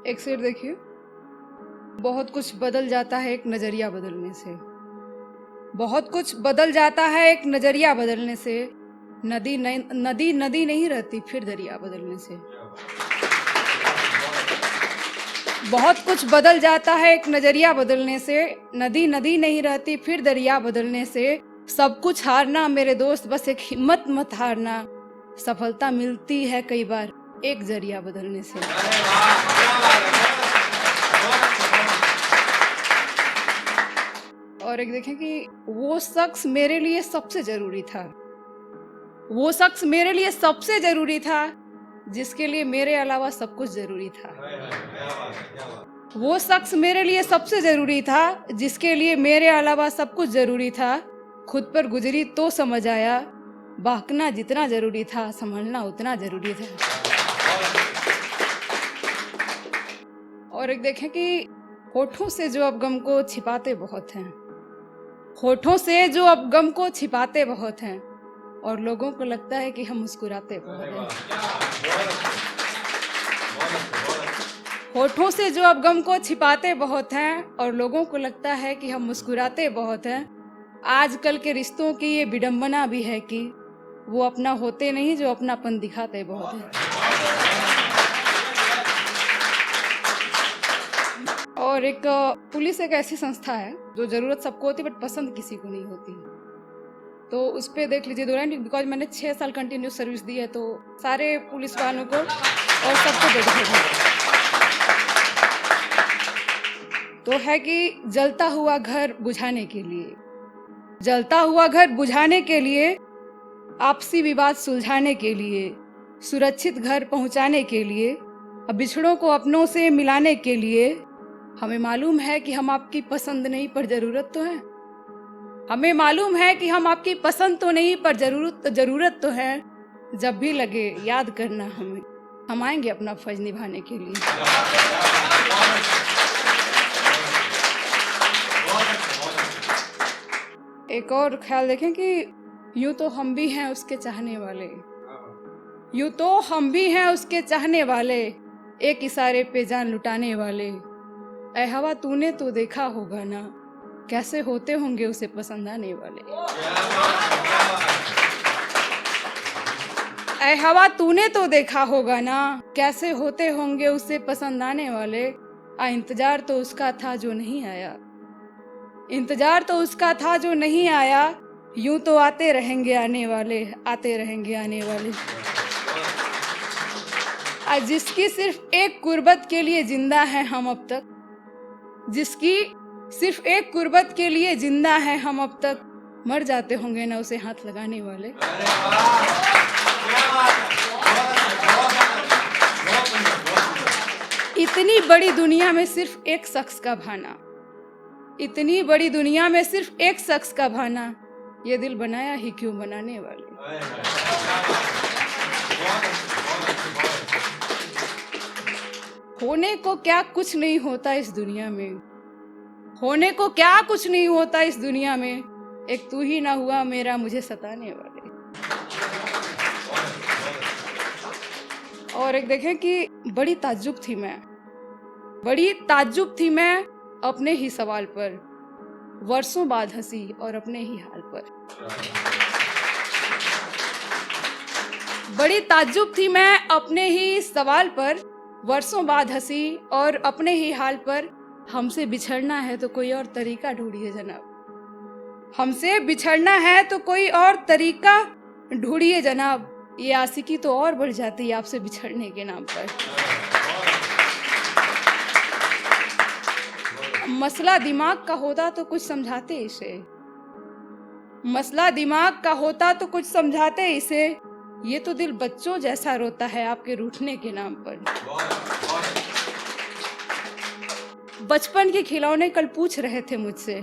एक शेर देखिए, बहुत कुछ बदल जाता है एक नजरिया बदलने से। बहुत कुछ बदल जाता है एक नजरिया बदलने से। नदी नदी नहीं रहती फिर दरिया बदलने से। बहुत कुछ बदल जाता है एक नजरिया बदलने से। नदी नहीं रहती फिर दरिया बदलने से। सब कुछ हारना मेरे दोस्त, बस एक हिम्मत मत हारना। सफलता मिलती है कई बार एक जरिया बदलने से। और एक देखें कि वो शख्स मेरे लिए सबसे जरूरी था। वो शख्स मेरे लिए सबसे जरूरी था जिसके लिए मेरे अलावा सब कुछ जरूरी था। वो शख्स मेरे लिए सबसे जरूरी था जिसके लिए मेरे अलावा सब कुछ जरूरी था। खुद पर गुजरी तो समझ आया, बहकना जितना जरूरी था संभलना उतना जरूरी था। और एक देखें कि होठों से जो अब गम को छिपाते बहुत हैं। होठों से जो अब गम को छिपाते बहुत हैं और लोगों को लगता है कि हम मुस्कुराते बहुत हैं। होठों से जो अब गम को छिपाते बहुत हैं और लोगों को लगता है कि हम मुस्कुराते बहुत हैं। आजकल के रिश्तों की ये विडंबना भी है कि वो अपना होते नहीं जो अपनापन दिखाते बहुत हैं। और एक पुलिस एक ऐसी संस्था है जो जरूरत सबको होती है बट पसंद किसी को नहीं होती। तो उस पर देख लीजिए दो लाइन, बिकॉज मैंने 6 साल कंटिन्यू सर्विस दी है तो सारे पुलिस वालों को और सबको देखा तो है कि जलता हुआ घर बुझाने के लिए, जलता हुआ घर बुझाने के लिए, आपसी विवाद सुलझाने के लिए, सुरक्षित घर पहुंचाने के लिए, बिछड़ों को अपनों से मिलाने के लिए। हमें मालूम है कि हम आपकी पसंद नहीं पर जरूरत तो है। हमें मालूम है कि हम आपकी पसंद तो नहीं पर जरूरत तो है। जब भी लगे याद करना हमें, हम आएंगे अपना फर्ज निभाने के लिए। एक और ख्याल देखें कि यूं तो हम भी हैं उसके चाहने वाले, यूं तो हम भी हैं उसके चाहने वाले, एक इशारे पे जान लुटाने वाले। ऐ हवा तूने तो देखा होगा ना, कैसे होते होंगे उसे पसंद आने वाले। ऐ हवा तूने तो देखा होगा ना, कैसे होते होंगे उसे पसंद आने वाले। इंतजार तो उसका था जो नहीं आया, इंतजार तो उसका था जो नहीं आया। यूं तो आते रहेंगे आने वाले, आते रहेंगे आने वाले। जिसकी सिर्फ एक कुर्बत के लिए जिंदा है हम अब तक, जिसकी सिर्फ एक कुर्बत के लिए जिंदा है हम अब तक, मर जाते होंगे ना उसे हाथ लगाने वाले। इतनी बड़ी दुनिया में सिर्फ एक शख्स का भाना, इतनी बड़ी दुनिया में सिर्फ एक शख्स का भाना, ये दिल बनाया ही क्यों बनाने वाले। होने को क्या कुछ नहीं होता इस दुनिया में, होने को क्या कुछ नहीं होता इस दुनिया में, एक तू ही ना हुआ मेरा मुझे सताने वाले। और एक देखें कि बड़ी ताज्जुब थी मैं, बड़ी ताज्जुब थी मैं अपने ही सवाल पर, वर्षों बाद हंसी और अपने ही हाल पर। बड़ी ताज्जुब थी मैं अपने ही सवाल पर, वर्षों बाद हंसी और अपने ही हाल पर। हमसे बिछड़ना है तो कोई और तरीका ढूंढिए जनाब, हमसे बिछड़ना है तो कोई और तरीका ढूंढिए जनाब। ये आशिकी तो और बढ़ जाती है आपसे बिछड़ने के नाम पर। मसला दिमाग का होता तो कुछ समझाते इसे, मसला दिमाग का होता तो कुछ समझाते इसे। ये तो दिल बच्चों जैसा रोता है आपके रूठने के नाम पर। बचपन के खिलौने कल पूछ रहे थे मुझसे,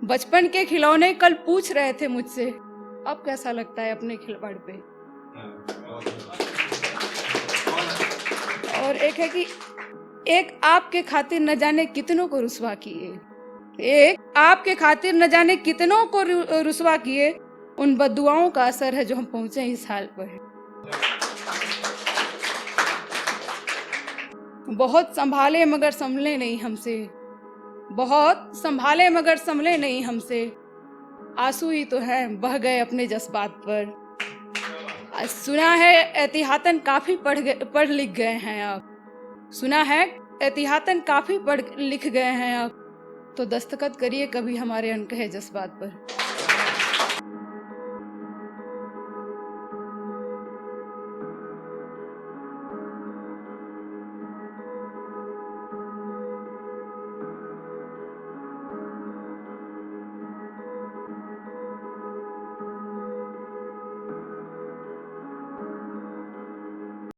बचपन के खिलौने कल पूछ रहे थे मुझसे, अब कैसा लगता है अपने खिलवाड़ पे। और एक है कि एक आपके खातिर न जाने कितनों को रुसवा किए, एक आपके खातिर न जाने कितनों को रुसवा किए। उन बद्दुआओं का असर है जो हम पहुंचे इस हाल पर। बहुत संभाले मगर संभले नहीं हमसे, बहुत संभाले मगर संभले नहीं हमसे, आंसू ही तो हैं बह गए अपने जज्बात पर। सुना है एहतियातन काफ़ी पढ़ लिख गए हैं आप, सुना है एहतियातन काफ़ी पढ़ लिख गए हैं आप, तो दस्तखत करिए कभी हमारे अनकहे जज्बात पर।